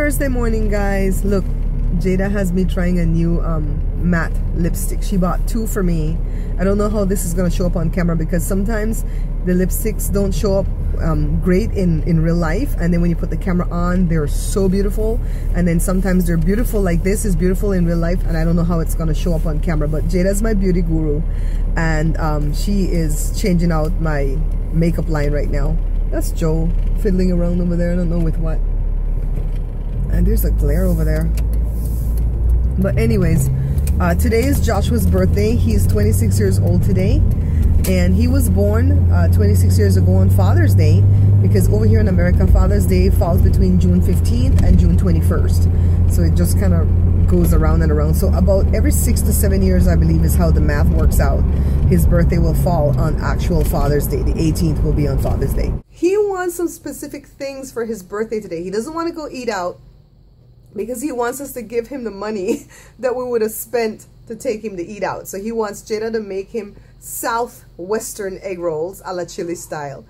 Thursday morning, guys. Look, Jada has me trying a new matte lipstick. She bought 2 for me. I don't know how this is going to show up on camera because sometimes the lipsticks don't show up great in real life, and then when you put the camera on, they're so beautiful, and then sometimes they're beautiful like this is beautiful in real life, and I don't know how it's going to show up on camera. But Jada's my beauty guru, and she is changing out my makeup line right now. That's Joe fiddling around over there. I don't know with what. And there's a glare over there. But anyways, today is Joshua's birthday. He's 26 years old today, and he was born 26 years ago on Father's Day, because over here in America, Father's Day falls between June 15th and June 21st. So it just kind of goes around and around. So about every 6 to 7 years, I believe, is how the math works out. His birthday will fall on actual Father's Day. The 18th will be on Father's Day. He wants some specific things for his birthday today. He doesn't want to go eat out, because he wants us to give him the money that we would have spent to take him to eat out. So he wants Jada to make him southwestern egg rolls a la chili style.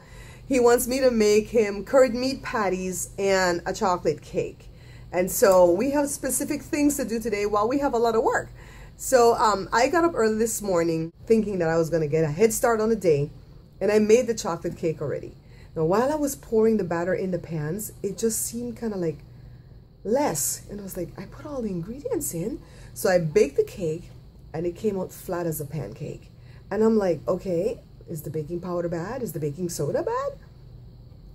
He wants me to make him curd meat patties and a chocolate cake. And so we have specific things to do today while we have a lot of work. So I got up early this morning thinking that I was going to get a head start on the day, and I made the chocolate cake already. Now while I was pouring the batter in the pans, it just seemed kind of like less, and I was like, I put all the ingredients in. So I baked the cake, and it came out flat as a pancake. And I'm like, okay, is the baking powder bad? Is the baking soda bad?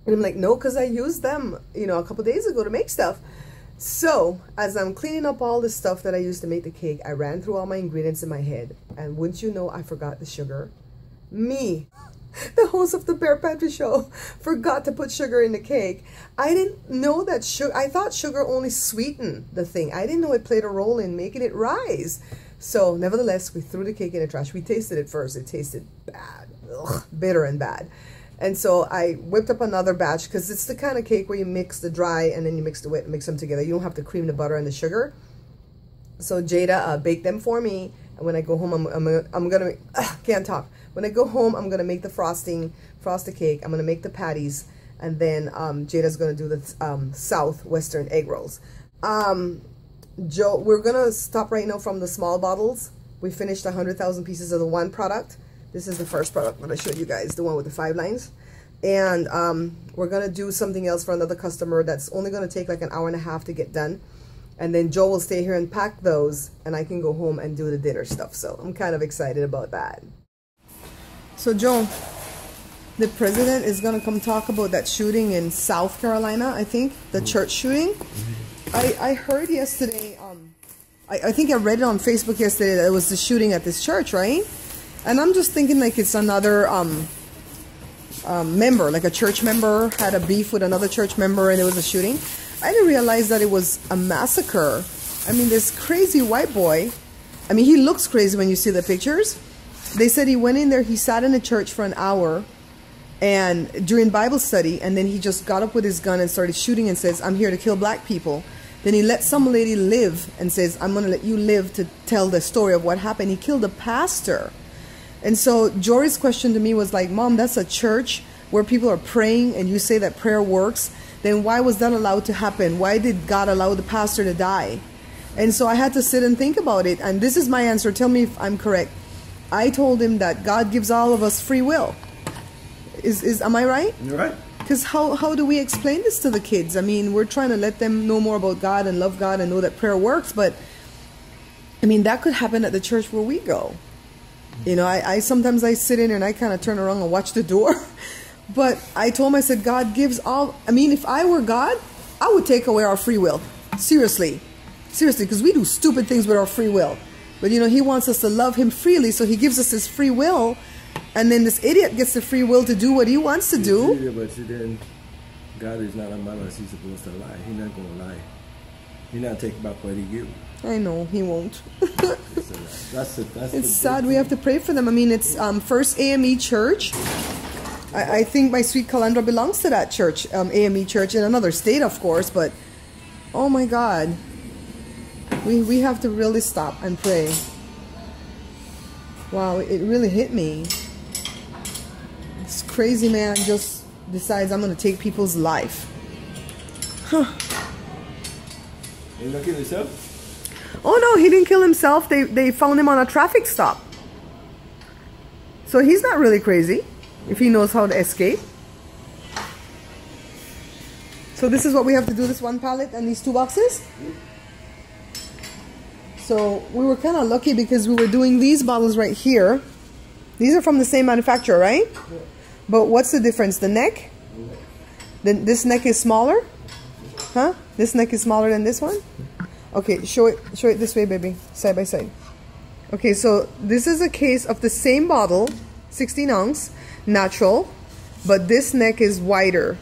And I'm like, no, because I used them, you know, a couple days ago to make stuff. So as I'm cleaning up all the stuff that I used to make the cake, I ran through all my ingredients in my head, and wouldn't you know, I forgot the sugar. Me, the host of the Bear Pantry Show, forgot to put sugar in the cake. I didn't know that sugar, I thought sugar only sweetened the thing. I didn't know it played a role in making it rise. So nevertheless, we threw the cake in the trash. We tasted it first. It tasted bad, ugh, bitter and bad. And so I whipped up another batch, because it's the kind of cake where you mix the dry and then you mix the wet and mix them together. You don't have to cream the butter and the sugar. So Jada baked them for me. And when I go home, I'm gonna, can't talk. When I go home, I'm gonna make the frosting, frost the cake. I'm gonna make the patties, and then Jada's gonna do the southwestern egg rolls. Joe, we're gonna stop right now from the small bottles. We finished 100,000 pieces of the one product. This is the first product that I showed you guys, the one with the 5 lines. And we're gonna do something else for another customer that's only gonna take like an hour and a half to get done. And then Joe will stay here and pack those, and I can go home and do the dinner stuff. So I'm kind of excited about that. So Joe, the president is going to come talk about that shooting in South Carolina, I think, the church shooting. I heard yesterday, I think I read it on Facebook yesterday, that it was the shooting at this church, right? And I'm just thinking like it's another member, like a church member had a beef with another church member, and it was a shooting. I didn't realize that it was a massacre. I mean, this crazy white boy, I mean, he looks crazy when you see the pictures. They said he went in there, he sat in the church for an hour and during Bible study, and then he just got up with his gun and started shooting and says, I'm here to kill black people. Then he let some lady live and says, I'm going to let you live to tell the story of what happened. He killed a pastor. And so Jory's question to me was like, Mom, that's a church where people are praying and you say that prayer works. Then why was that allowed to happen? Why did God allow the pastor to die? And so I had to sit and think about it. And this is my answer. Tell me if I'm correct. I told him that God gives all of us free will. Am I right? You're right. Because how do we explain this to the kids? I mean, we're trying to let them know more about God and love God and know that prayer works. But, I mean, that could happen at the church where we go. You know, I sometimes I sit in and I kind of turn around and watch the door. But I told him, I said, God gives all. I mean, if I were God, I would take away our free will. Seriously. Seriously, because we do stupid things with our free will. But, you know, he wants us to love him freely, so he gives us his free will. And then this idiot gets the free will to do what he wants to do. Yeah, but then God is not a man as he's supposed to lie. He's not going to lie. He's not taking back what he gives. I know, he won't. That's it's sad. We have to pray for them. I mean, it's First AME Church. I think my sweet Calandra belongs to that church, AME Church, in another state, of course. But, oh my God. We have to really stop and pray. Wow, it really hit me. This crazy man just decides I'm going to take people's life. Huh. He not kill himself? Oh no, he didn't kill himself. They found him on a traffic stop. So he's not really crazy if he knows how to escape. So this is what we have to do, this one pallet and these 2 boxes. So we were kind of lucky because we were doing these bottles right here. These are from the same manufacturer, right? Yeah. But what's the difference? The neck? Then this neck is smaller? Huh? This neck is smaller than this one? Okay, show it this way, baby. Side by side. Okay, so this is a case of the same bottle, 16 ounce, natural, but this neck is wider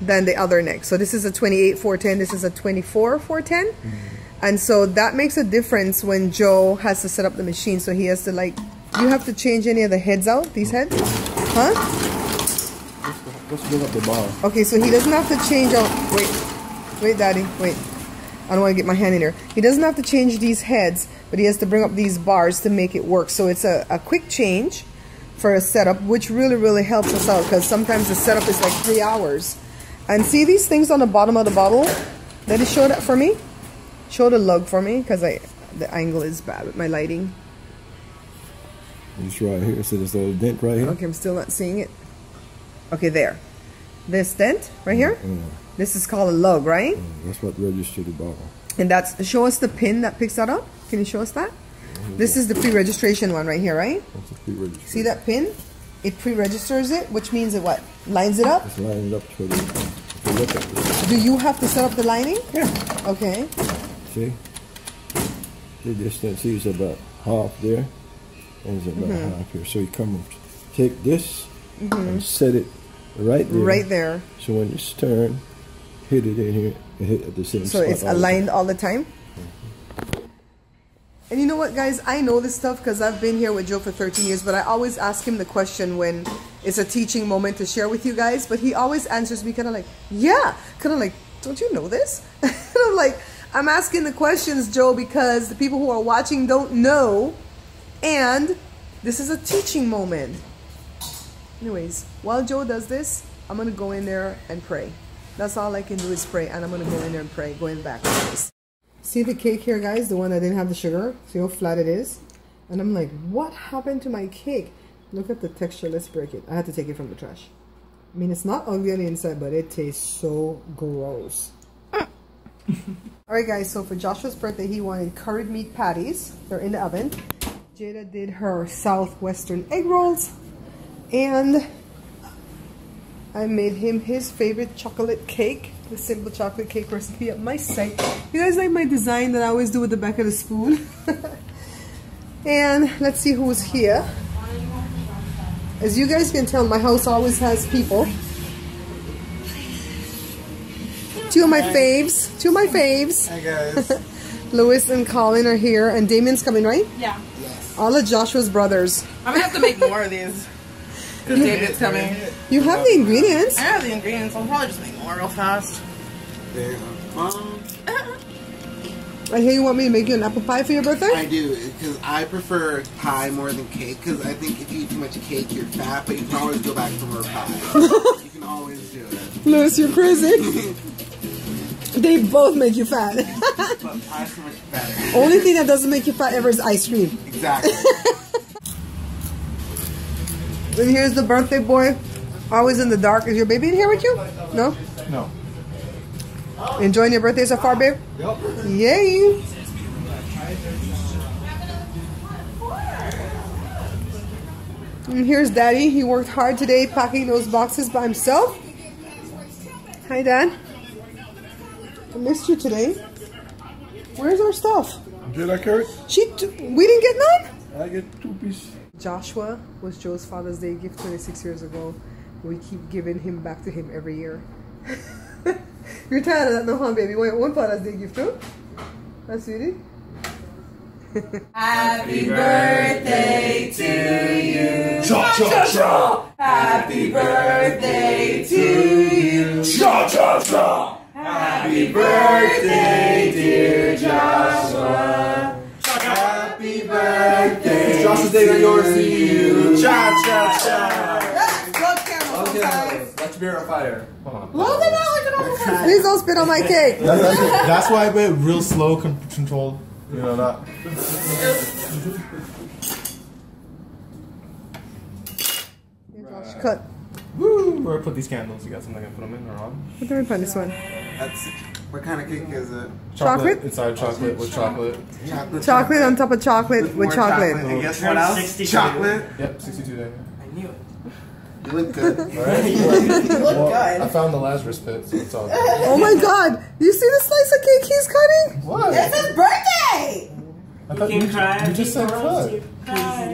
than the other neck. So this is a 28-410, this is a 24-410. And so that makes a difference when Joe has to set up the machine. So he has to like, you have to change any of the heads out, these heads? Huh? Let's bring up the bar. Okay, so he doesn't have to change out, wait daddy, wait. I don't want to get my hand in there. He doesn't have to change these heads, but he has to bring up these bars to make it work. So it's a quick change for a setup, which really helps us out because sometimes the setup is like 3 hours. And see these things on the bottom of the bottle? Let it show that for me. Show the lug for me because the angle is bad with my lighting. It's right here. So there's a little dent right here. Okay, I'm still not seeing it. Okay, there. This dent right here. This is called a lug, right? That's what registers the bottle. And that's, show us the pin that picks that up. Can you show us that? This is the pre-registration one right here, right? That's a pre-registration. See that pin? It pre-registers it, which means it what? Lines it up? It's lined up for the look at this. Do you have to set up the lining? Yeah. Okay. See? The distance is about half there. And it's about half here. So you come and take this and set it right there. Right there. So when it's turned, hit it in here and hit at the same spot. So it's aligned all the time? And you know what, guys? I know this stuff because I've been here with Joe for 13 years, but I always ask him the question when it's a teaching moment to share with you guys, but he always answers me kind of like, yeah, kind of like, don't you know this? And I'm like, I'm asking the questions, Joe, because the people who are watching don't know, and this is a teaching moment. Anyways, while Joe does this, I'm going to go in there and pray. That's all I can do is pray, and I'm going to go in there and pray, going back. See the cake here, guys? The one that didn't have the sugar? See how flat it is? And I'm like, what happened to my cake? Look at the texture. Let's break it. I had to take it from the trash. I mean, it's not ugly on the inside, but it tastes so gross. Alright, guys. So for Joshua's birthday, he wanted curried meat patties. They're in the oven. Jada did her southwestern egg rolls. And I made him his favorite chocolate cake. The simple chocolate cake recipe at my site. You guys like my design that I always do with the back of the spoon? And let's see who's here. As you guys can tell, my house always has people. Two of my faves. Hi guys. Louis and Colin are here, and Damien's coming, right? Yeah. Yes. All of Joshua's brothers. I'm gonna have to make more of these. Because David's coming. You have the ingredients. I have the ingredients. I'll probably just make more real fast. There. I hear you want me to make you an apple pie for your birthday? I do, because I prefer pie more than cake, because I think if you eat too much cake, you're fat, but you can always go back for more pie. You can always do it. Louis, you're crazy. They both make you fat. But pie's so much better. Only thing that doesn't make you fat ever is ice cream. Exactly. And here's the birthday boy, always in the dark. Is your baby in here with you? No? No. Enjoying your birthday so far, babe? Yep. Yay! And here's Daddy. He worked hard today packing those boxes by himself. Hi, Dad. I missed you today. Where's our stuff? Did I carry? We didn't get none? I get 2 pieces. Joshua was Joe's Father's Day gift 26 years ago. We keep giving him back to him every year. You're tired of that, no, huh, baby? You want one Father's Day gift too? Huh, sweetie? Happy birthday to you. Cha cha cha. Happy birthday to you. Cha cha cha. Happy birthday, dear Joshua. Happy birthday. Joshua's day on yours to you. Cha cha cha. Yes, go camera. Let's beer on fire. Hold on. Please don't spit on my cake. That's why I went real slow, controlled. You know that. Josh, cut. Woo! Where I put these candles? You got something I can put them in or on? What do we put this one? That's what kind of cake is it? Chocolate? Inside chocolate with chocolate. Chocolate on top of chocolate with chocolate. And guess what else? Chocolate. Yep, 62 days. I knew it. You look good. Alright. You look good. I found the Lazarus pit, so it's all good. Oh my god! You see the slice of cake he's cutting? What? It's his birthday! I thought you just said cut.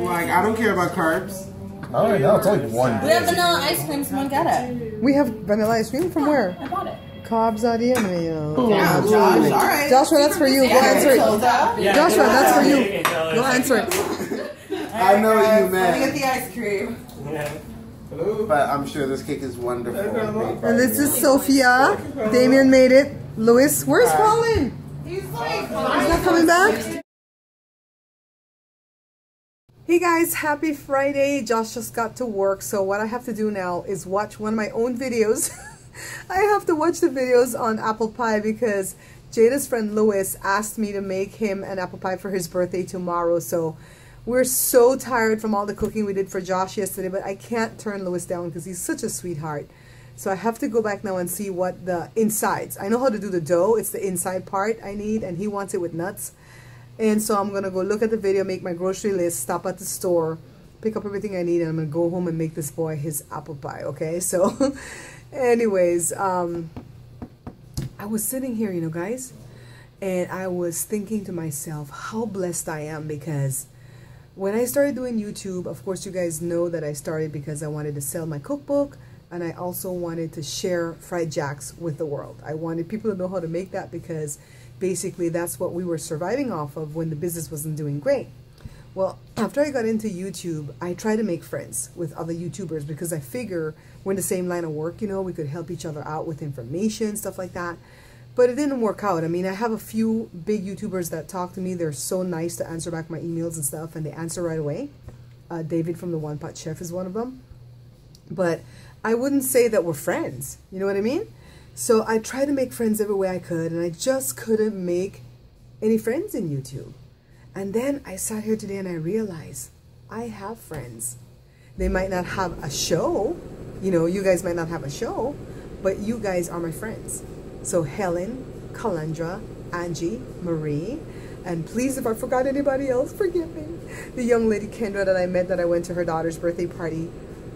Like, I don't care about carbs. Alright, now it's only one. We have vanilla ice cream, someone get it. We have vanilla ice cream from where? I bought it. Cobb's idea. Yeah, Josh, alright. Joshua, that's for you. Go answer it. Joshua, that's for you. Go answer it. I know what you Let me meant. get the ice cream. But I'm sure this cake is wonderful. And this is Sophia. Damien made it. Louis, where's Colin? He's like, He's not coming back? Hey guys, happy Friday. Josh just got to work, so what I have to do now is watch one of my own videos. I have to watch the videos on apple pie because Jada's friend Louis asked me to make him an apple pie for his birthday tomorrow. So we're so tired from all the cooking we did for Josh yesterday, but I can't turn Louis down because he's such a sweetheart. So I have to go back now and see what the insides. I know how to do the dough. It's the inside part I need, and he wants it with nuts. And so I'm going to go look at the video, make my grocery list, stop at the store, pick up everything I need, and I'm going to go home and make this boy his apple pie, okay? So anyways, I was sitting here, you know, guys, and I was thinking to myself how blessed I am because when I started doing YouTube, of course, you guys know that I started because I wanted to sell my cookbook, and I also wanted to share fried jacks with the world. I wanted people to know how to make that because basically that's what we were surviving off of when the business wasn't doing great. Well, after I got into YouTube, I tried to make friends with other YouTubers because I figure we're in the same line of work, you know, we could help each other out with information, stuff like that. But it didn't work out. I mean, I have a few big YouTubers that talk to me. They're so nice to answer back my emails and stuff, and they answer right away. David from the One Pot Chef is one of them. But I wouldn't say that we're friends. You know what I mean? So I tried to make friends every way I could, and I just couldn't make any friends in YouTube. And then I sat here today and I realized I have friends. They might not have a show. You know, you guys might not have a show, but you guys are my friends. So Helen, Kalandra, Angie, Marie, and please, if I forgot anybody else, forgive me. The young lady Kendra that I met that I went to her daughter's birthday party.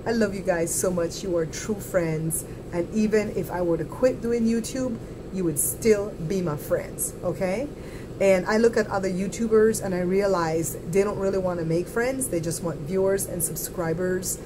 I love you guys so much. You are true friends. And even if I were to quit doing YouTube, you would still be my friends, okay? And I look at other YouTubers and I realize they don't really want to make friends. They just want viewers and subscribers.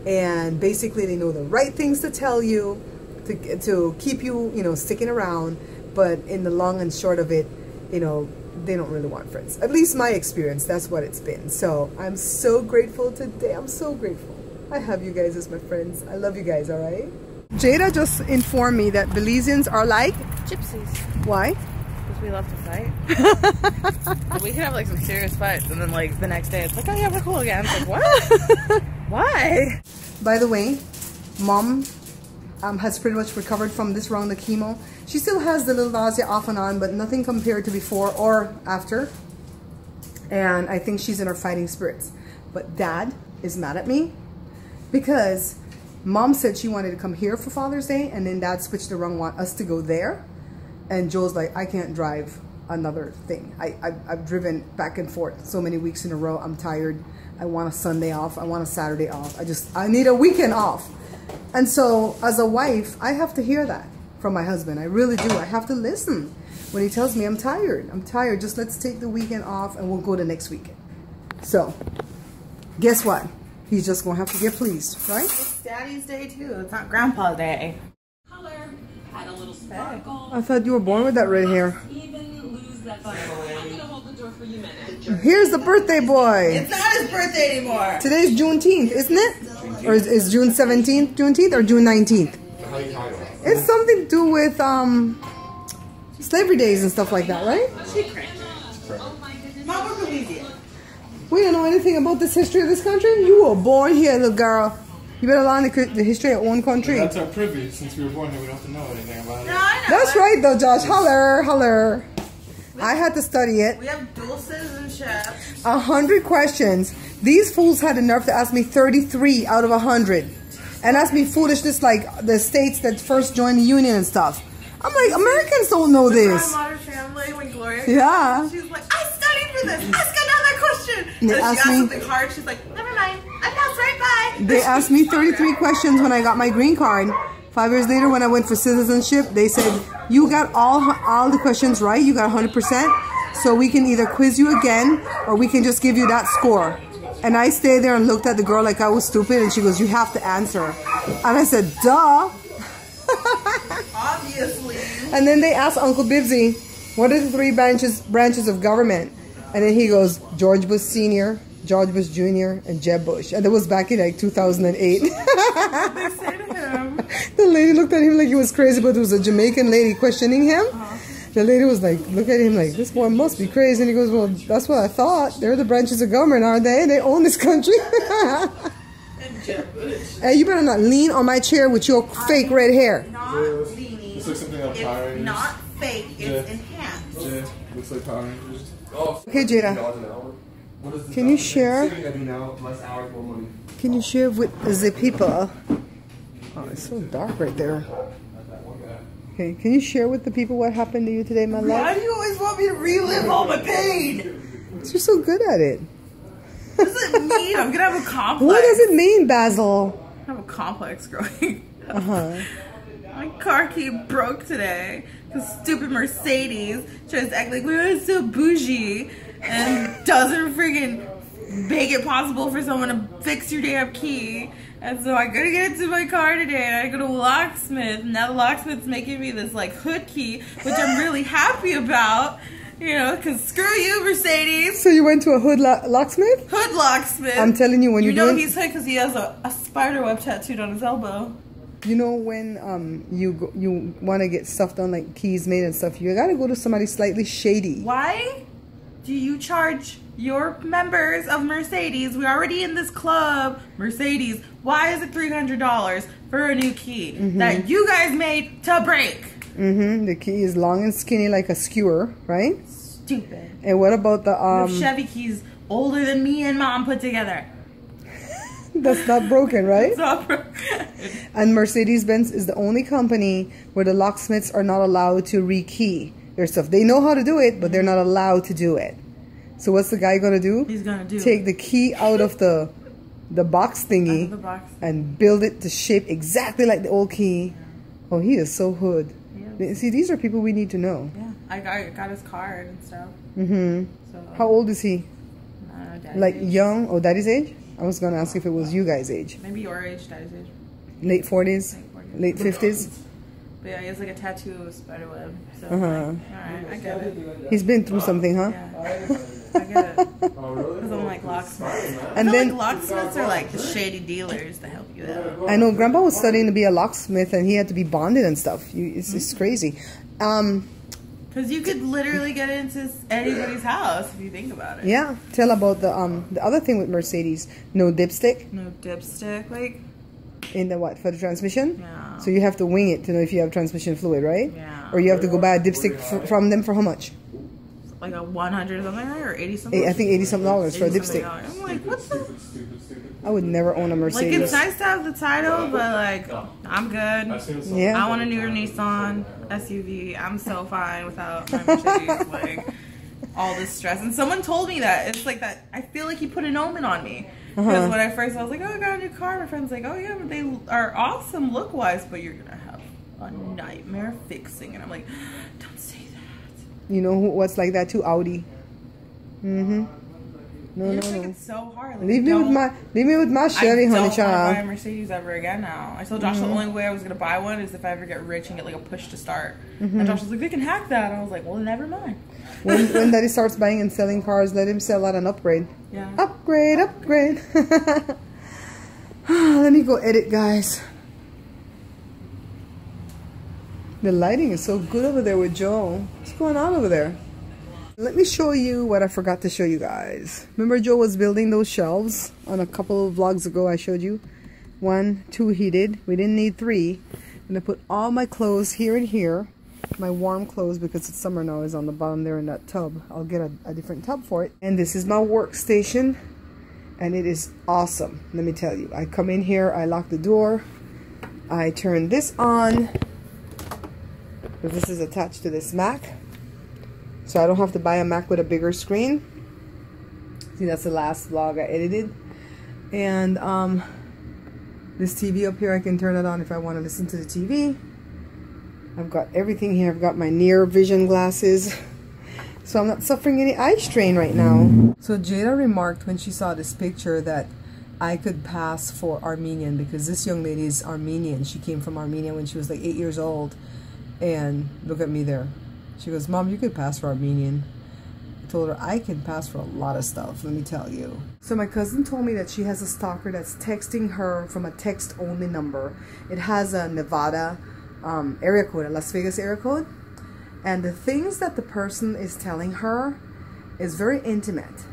And basically they know the right things to tell you to keep you, you know, sticking around. But in the long and short of it, you know, they don't really want friends. At least my experience, that's what it's been. So I'm so grateful today. I'm so grateful. I have you guys as my friends. I love you guys, all right? Jada just informed me that Belizeans are like Gypsies. Why? Because we love to fight. We can have like some serious fights, and then like the next day it's like, oh yeah, we're cool again. It's like, what? Why? By the way, Mom has pretty much recovered from this round of chemo. She still has the little nausea off and on, but nothing compared to before or after. And I think she's in her fighting spirits. But Dad is mad at me because Mom said she wanted to come here for Father's Day, and then Dad switched around, want us to go there. And Joel's like, I can't drive another thing. I've driven back and forth so many weeks in a row. I'm tired. I want a Sunday off. I want a Saturday off. I need a weekend off. And so as a wife, I have to hear that from my husband. I really do. I have to listen when he tells me I'm tired. I'm tired. Just let's take the weekend off and we'll go the next weekend. So guess what? He's just going to have to get pleased, right? It's Daddy's Day too. It's not Grandpa's Day. Color, add a little sparkle. I thought you were born with that red hair. Even lose that fire. I'm gonna hold the door for you a minute. Here's the birthday boy. It's not his birthday anymore. Today's Juneteenth, isn't it? Or is June 17th Juneteenth or June 19th? It's something to do with slavery days and stuff like that, right? Mom, we're Belizean. We don't know anything about this history of this country. You were born here, little girl. You better learn the history of your own country. That's our privy. Since we were born here, we don't have to know anything about it. No, I know. That's right, though, Josh. Holler, holler. I had to study it. We have dual citizenship. 100 questions. These fools had the nerve to ask me 33 out of 100. And ask me foolishness like the states that first joined the union and stuff. I'm like, Americans don't know this. Modern Family, when Gloria Yeah. she's like, I studied for this. Ask another question. They So she asked asked me- something hard. She's like, never mind. I passed right by. They asked me 33 questions when I got my green card. 5 years later, when I went for citizenship, they said, you got all the questions right. You got 100%. So we can either quiz you again or we can just give you that score. And I stayed there and looked at the girl like I was stupid. And she goes, you have to answer. And I said, duh. Obviously. And then they asked Uncle Bibsy, what are the 3 branches of government? And then he goes, George Bush Sr., George Bush Jr., and Jeb Bush. And that was back in like 2008. They say to him. The lady looked at him like he was crazy, but it was a Jamaican lady questioning him. The lady was like, look at him like, this boy must be crazy. And he goes, well, that's what I thought. They're the branches of government, aren't they? They own this country. Hey, you better not lean on my chair with your fake red hair. Not leaning. Looks like something on Power Rangers. It's not fake. It's Yeah. enhanced. Yeah, looks like Power Rangers. Oh, Okay, Jada. What is this? Can you share? Saving every now, less hours, more money. Can you share with the people? Oh, it's so dark right there. Okay, can you share with the people what happened to you today, my Why love? do you always want me to relive all my pain? You're so good at it. What does it mean? I'm gonna have a complex. What does it mean, Basil? I have a complex growing up. Uh-huh. My car key broke today because stupid Mercedes tries to act like we're so bougie and doesn't freaking make it possible for someone to fix your damn key. And so I gotta get into my car today and I go to a locksmith. And now the locksmith's making me this like hood key, which I'm really happy about. You know, because screw you, Mercedes. So you went to a hood locksmith? Hood locksmith. I'm telling you, when you you're know doing... he's hood because he has a spider web tattooed on his elbow. You know when you want to get stuff done like keys made and stuff, you gotta go to somebody slightly shady. Why do you charge your members of Mercedes? We're already in this club, Mercedes. Why is it $300 for a new key that you guys made to break? The key is long and skinny like a skewer, right? Stupid. And what about the Your Chevy keys older than me and mom put together. that's not broken, right? It's not broken. And Mercedes-Benz is the only company where the locksmiths are not allowed to rekey their stuff. They know how to do it, but they're not allowed to do it. So what's the guy gonna do? He's gonna do Take the key out of the box thingy Out of the box. and build it to shape exactly like the old key. Oh, he is so hood. Yeah. See, these are people we need to know. Yeah, I got his card and stuff. So How old is he? I don't know, daddy's Like age. young? Oh, daddy's age? I was gonna ask if it was you guys' age. Maybe your age, daddy's age. Late 40s? Late 50s? But yeah, he has like a tattoo of a spider web. So Uh-huh. alright, I get it. He's been through something, huh? Yeah. I get it. Because I'm like locksmiths. And I feel then like locksmiths are like the shady dealers to help you out. I know Grandpa was studying to be a locksmith and he had to be bonded and stuff. It's crazy. Because you could literally get into anybody's house if you think about it. Yeah. Tell about the other thing with Mercedes. No dipstick No dipstick, like, in the what? For the transmission? yeah. So you have to wing it to know if you have transmission fluid, right? Yeah. Or you have to go buy a dipstick from them for how much? Like a 100 something or 80 something? I think $80-something for a dipstick. I'm like, what the? I would never own a Like, Mercedes. it's nice to have the title, but like, I'm good. Yeah. I want a newer Nissan SUV. I'm so fine without my Mercedes. Like, all this stress. And someone told me that. It's like that. I feel like he put an omen on me. Because when I first, I was like, oh, I got a new car. My friend's like, oh, yeah, but they are awesome look-wise, but you're going to have a nightmare fixing. And I'm like, don't say that. You know what's like that too? Audi. No, You no, just make no. it so hard. Like, Leave me with my Chevy, I honey don't want to buy a child. Mercedes ever again now. I told Josh the only way I was going to buy one is if I ever get rich and get like a push to start. And Josh was like, they can hack that. And I was like, well, never mind. When Daddy starts buying and selling cars, let him sell at an upgrade. Yeah. Upgrade, upgrade. Let me go edit, guys. The lighting is so good over there with Joe. What's going on over there? Let me show you what I forgot to show you guys. Remember Joe was building those shelves on a couple of vlogs ago I showed you? 1, 2 heated. We didn't need 3. I'm gonna put all my clothes here and here. My warm clothes, because it's summer now, is on the bottom there in that tub. I'll get a different tub for it. And this is my workstation, and it is awesome. Let me tell you, I come in here, I lock the door, I turn this on, because this is attached to this Mac, so I don't have to buy a Mac with a bigger screen. See, that's the last vlog I edited. And this TV up here, I can turn it on if I want to listen to the TV. I've got everything here. I've got my near vision glasses, so I'm not suffering any eye strain right now. So Jada remarked when she saw this picture that I could pass for Armenian, because this young lady is Armenian. She came from Armenia when she was like 8 years old. And look at me there. She goes, Mom, you could pass for Armenian. I told her I can pass for a lot of stuff, let me tell you. So my cousin told me that she has a stalker that's texting her from a text-only number. It has a Nevada area code, a Las Vegas area code. And the things that the person is telling her is very intimate.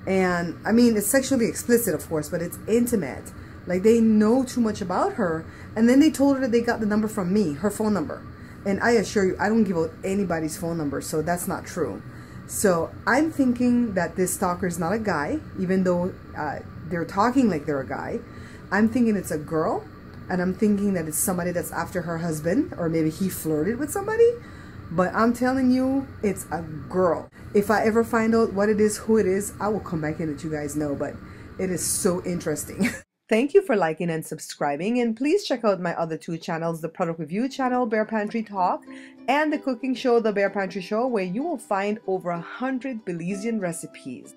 And I mean, it's sexually explicit, of course, but it's intimate. Like, they know too much about her. And then they told her that they got the number from me, her phone number. And I assure you, I don't give out anybody's phone number, so that's not true. So I'm thinking that this stalker is not a guy, even though they're talking like they're a guy. I'm thinking it's a girl, and I'm thinking that it's somebody that's after her husband, or maybe he flirted with somebody. But I'm telling you, it's a girl. If I ever find out what it is, who it is, I will come back and let you guys know. But it is so interesting. Thank you for liking and subscribing, and please check out my other 2 channels, the product review channel, Bear Pantry Talk, and the cooking show, The Bear Pantry Show, where you will find over 100 Belizean recipes.